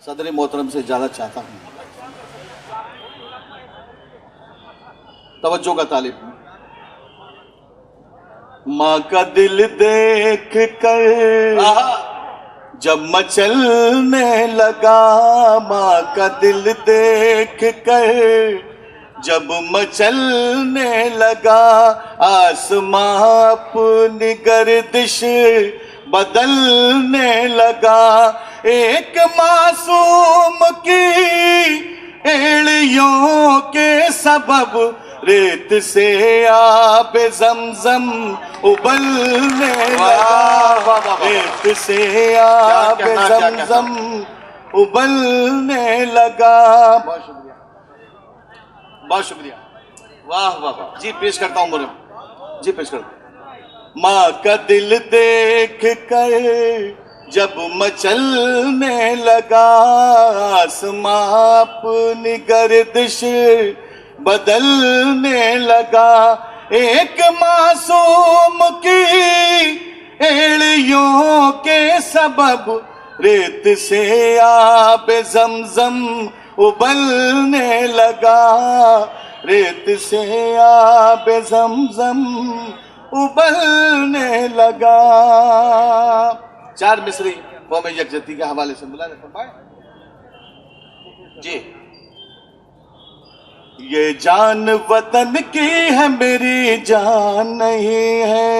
सदर मोहतरम से इजाजत चाहता हूँ। तवज्जो का तालिब। माँ का दिल देख कर जब मचलने लगा, माँ का दिल देख कर जब मचलने लगा, आसमां अपनी गर्दिश बदलने लगा। एक मासूम की एड़ियों के सबब रेत से आब ज़मज़म उबलने लगा, रेत से आब ज़मज़म उबलने लगा। बहुत शुक्रिया, बहुत शुक्रिया। वाह वाह वाह जी। पेश करता हूँ मुझे जी, पेश करता हूँ। माँ का दिल देख कर जब मचलने लगा, आसमां अपनी गर्दिश बदलने लगा। एक मासूम की एड़ियों के सबब रेत से आब ज़मज़म उबलने लगा, रेत से आब ज़मज़म उबलने लगा। चार मिसरी कौम यकजहती के हवाले से बुलाने फरमाए जी। ये जान वतन की है मेरी जान नहीं है,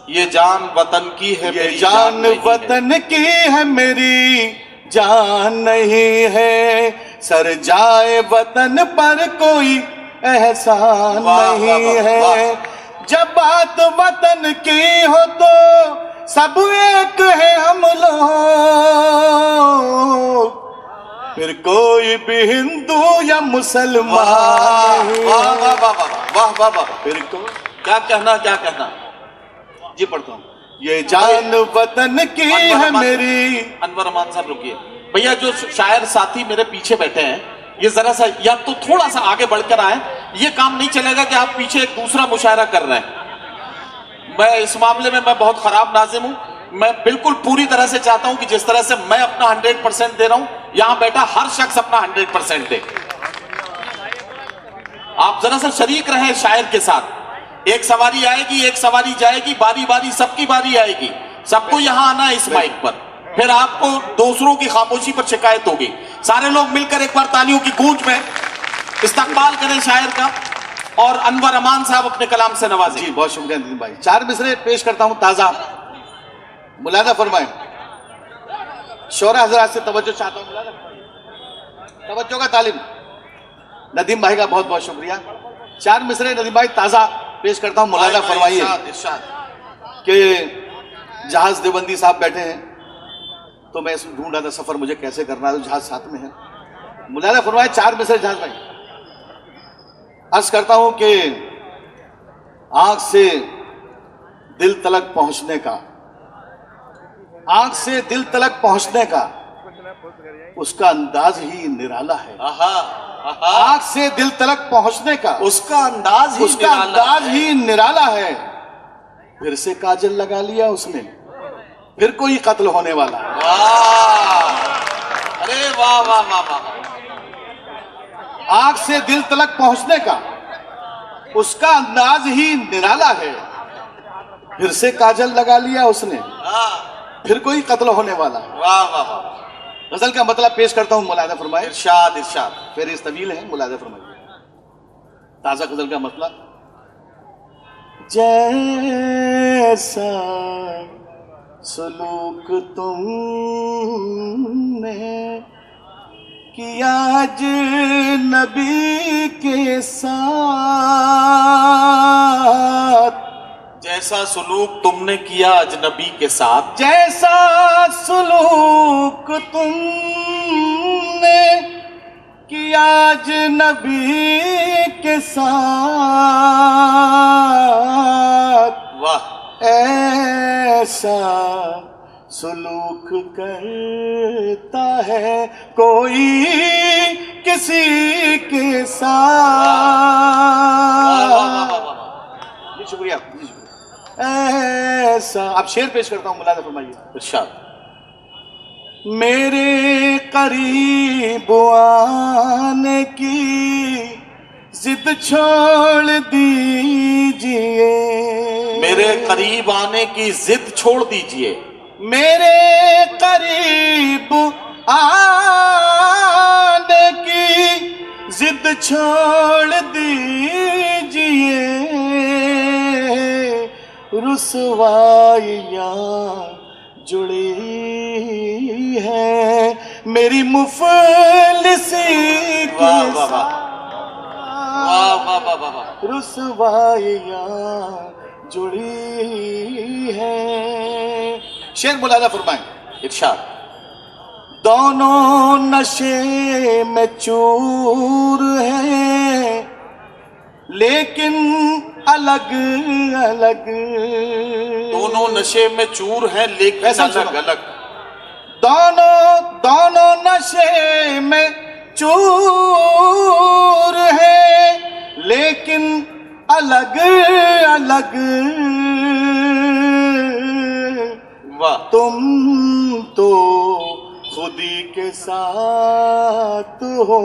ये जान वतन की है, ये जान वतन की है मेरी जान नहीं है। सर जाए वतन पर कोई एहसान नहीं है। जब बात वतन की हो तो सब एक है हम लोग, फिर कोई भी हिंदू या मुसलमान। वाह वाह वाह वाह वाह वाह। फिर को क्या कहना, क्या कहना जी। पढ़ता हूँ। ये जान वतन की है मेरी। अनवर अमान साहब रुकिए भैया, जो शायर साथी मेरे पीछे बैठे हैं ये जरा सा या तो थोड़ा सा आगे बढ़कर आए। ये काम नहीं चलेगा कि आप पीछे एक दूसरा मुशायरा कर रहे हैं। मैं इस मामले में मैं बहुत खराब नाजिम हूं। मैं बिल्कुल पूरी तरह से चाहता हूं कि जिस तरह से मैं अपना 100% दे रहा हूं, यहां बैठा हर शख्स अपना 100% दे। आप जरा सा शरीक रहे शायर के साथ। एक सवारी आएगी, एक सवारी जाएगी, बारी बारी सबकी बारी आएगी। सबको यहां आना है इस माइक पर, फिर आपको दूसरों की खामोशी पर शिकायत होगी। सारे लोग मिलकर एक बार तालियों की गूंज में इस्तकबाल करें शायर का, और अनवर अमान साहब अपने कलाम से नवाजें जी। बहुत शुक्रिया नितिन भाई। चार मिसरे पेश करता हूं ताजा, मुलादा फरमाएं। शोरा हजरात से तवज्जो चाहता हूं, मुलादा तवज्जो का तालिम। नदीम भाई का बहुत बहुत शुक्रिया। चार मिसरे नदीम भाई ताजा पेश करता हूं, मुलादा फरमाइए। कि जहाज देवबंदी साहब बैठे हैं तो मैं ढूंढ रहा था सफर मुझे कैसे करना है, तो जहाज साथ में है। मुलादा फरमाए चार मिसरे जहाज भाई। अर्ज करता हूं कि आंख से दिल तलक पहुंचने का, आंख से दिल तलक पहुंचने का उसका अंदाज ही निराला है। आंख से दिल तलक पहुंचने का उसका अंदाज ही निराला है। फिर से काजल लगा लिया उसने, फिर कोई कत्ल होने वाला। अरे वाह वाह वाह वाह। आंख से दिल तलक पहुंचने का उसका अंदाज ही निराला है। फिर से काजल लगा लिया उसने, फिर कोई कत्ल होने वाला है। वाह वाह वाह। गजल का मतलब पेश करता हूं, मुलादा फरमाए। इरशाद इरशाद। फिर इस तवील है, मुलादा फरमाइए। ताजा गजल का मतलब। जैसा सलूक तुमने किया अजनबी के साथ, जैसा सलूक तुमने किया अजनबी के साथ, जैसा सलूक तुमने किया अजनबी के साथ, वाह, ऐसा सलूक करता है कोई किसी के साथ। जी शुक्रिया, जी शुक्रिया। ऐसा अब शेर पेश करता हूं, मुलादा फरमाइए। इरशाद। मेरे करीब आने की जिद छोड़ दीजिए, मेरे करीब आने की जिद छोड़ दीजिए, मेरे करीब आने की जिद छोड़ दीजिए, रुसवाइयाँ जुड़ी है मेरी मुफलिसी के साथ, रुसवाइयाँ जुड़ी है। शेर मुलादा फरमाएं। इरशाद। दोनों नशे में चूर हैं लेकिन अलग अलग, दोनों नशे में चूर हैं लेकिन अलग अलग, दोनों नशे में चूर हैं लेकिन अलग अलग, वाह। तुम तो खुदी के साथ हो,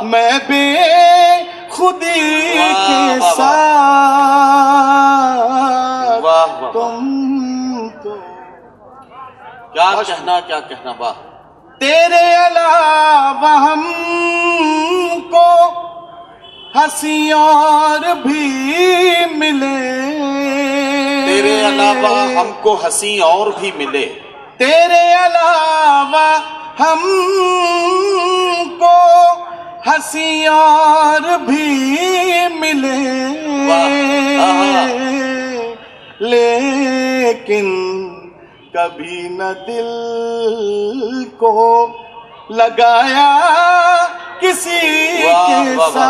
मैं बेखुदी के साथ, वाह वाह, तुम तो क्या कहना, वाह। तेरे अलावा हमको हंसी और भी मिले, तेरे अलावा हमको हंसी और भी मिले, तेरे अलावा हमको हंसी और भी मिले, लेकिन कभी न दिल को लगाया किसी के साथ,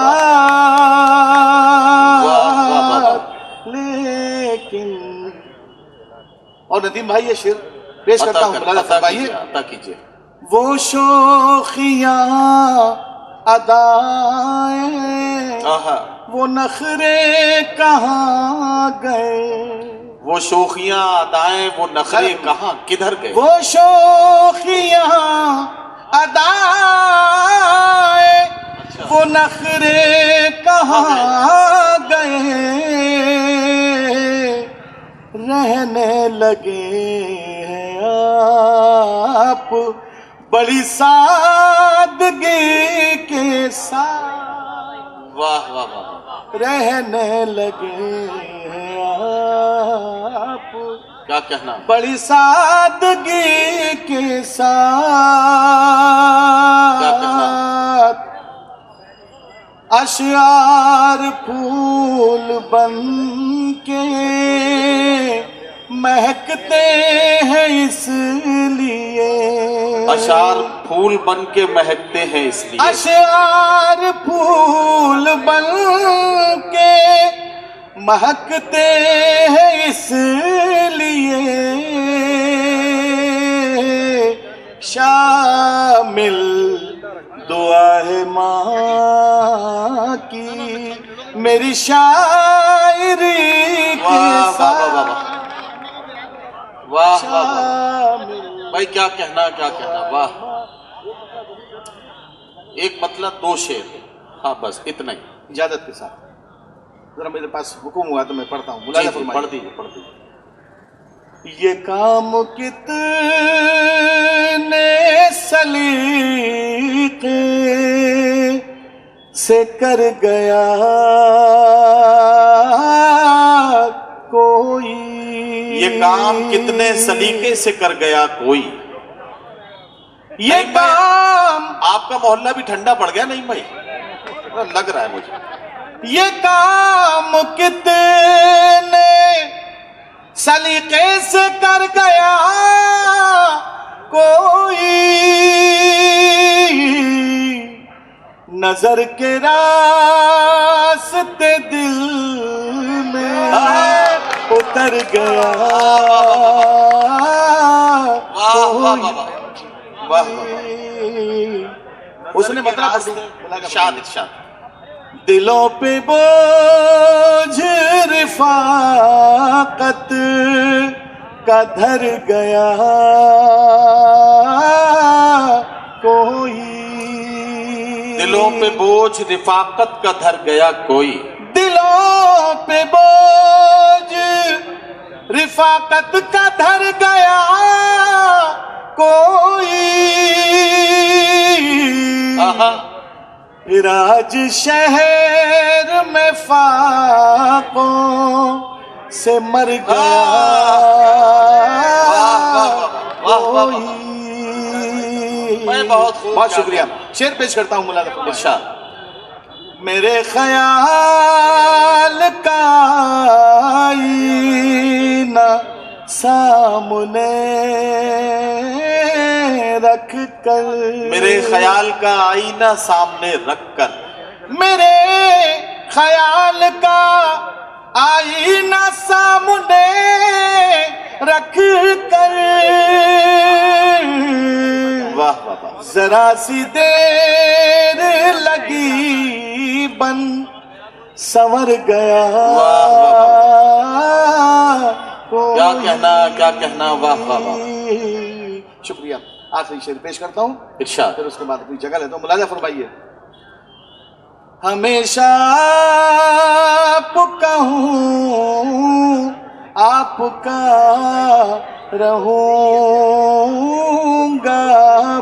लेकिन। और नदीम भाई ये शेर पेश करता हूँ, अता कीजिए। वो शोखियाँ अदाएं, वो नखरे कहाँ गए, वो शोखियाँ अदाएं वो नखरे कहाँ किधर गए, वो शोखियाँ अदाएं वो नखरे कहाँ गए, रहने लगे हैं आप बड़ी सादगी के साथ, वाह वाह वाह, रहने लगे हैं आप क्या कहना, बड़ी सादगी के साथ, अशआर फूल बन के महकते हैं इसलिए, अशार फूल बन के महकते हैं इसलिए, अशआर फूल बन के महकते हैं इसलिए, शामिल दुआ है माँ की मेरी शायरी के साथ, वाह वाह भाई, क्या कहना, वाह। एक मतलब दो शेर, हाँ बस इतना ही, इजाजत के साथ। जरा मेरे पास हुक्म हुआ तो मैं पढ़ता हूँ। पढ़ दीजिए। ये काम कितने सलीके से कर गया कोई, ये काम कितने सलीके से कर गया कोई, ये काम। आपका मोहल्ला भी ठंडा पड़ गया नहीं भाई, लग रहा है मुझे। ये काम कितने सलीके से कर गया कोई, नजर के रास्ते दिल में उतर गया उसने मतलब इरशाद। दिलों पे बोझ रिफाकत का धर गया पे बोझ रिफाकत का धर गया कोई, दिलों पे बोझ रिफाकत का धर गया कोई, राज शहर में फाकों से मर गया कोई। मैं बहुत शुक्रिया। शेर पेश करता हूँ मुलादा फरमाएं। अच्छा, मेरे ख्याल का आईना सामने रख कर, मेरे ख्याल का आईना सामने रख कर, मेरे ख्याल का आईना सामने रख कर, वाह वाह वाह, जरा सी देर लगी बन संवर गया। क्या कहना, क्या कहना, वाह वाह वाह। शुक्रिया। आखिरी शेर पेश करता हूँ, इरशाद। फिर उसके बाद अपनी जगह लेता हूँ। मुलाजा फरमाइए। हमेशा आपका हूँ, आपका रहूंगा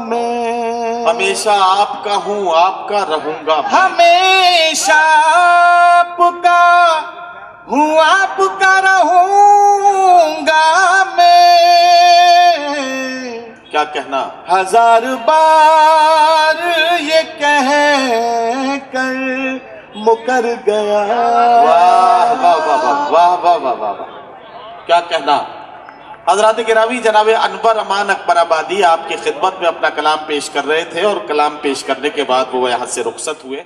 मैं, हमेशा आपका हूँ, आपका रहूंगा मैं। हमेशा आपका हूँ, आपका रहूंगा मैं। क्या कहना, हजार बार ये कह कर मुकर गया। वाह वाह वाह वाह वाह वाह वाह वाह वाह, क्या कहना। हजरात गिरामी, जनाब अनवर अमान अकबराबादी आपकी खिदमत में अपना कलाम पेश कर रहे थे और कलाम पेश करने के बाद वो यहाँ से रुखसत हुए।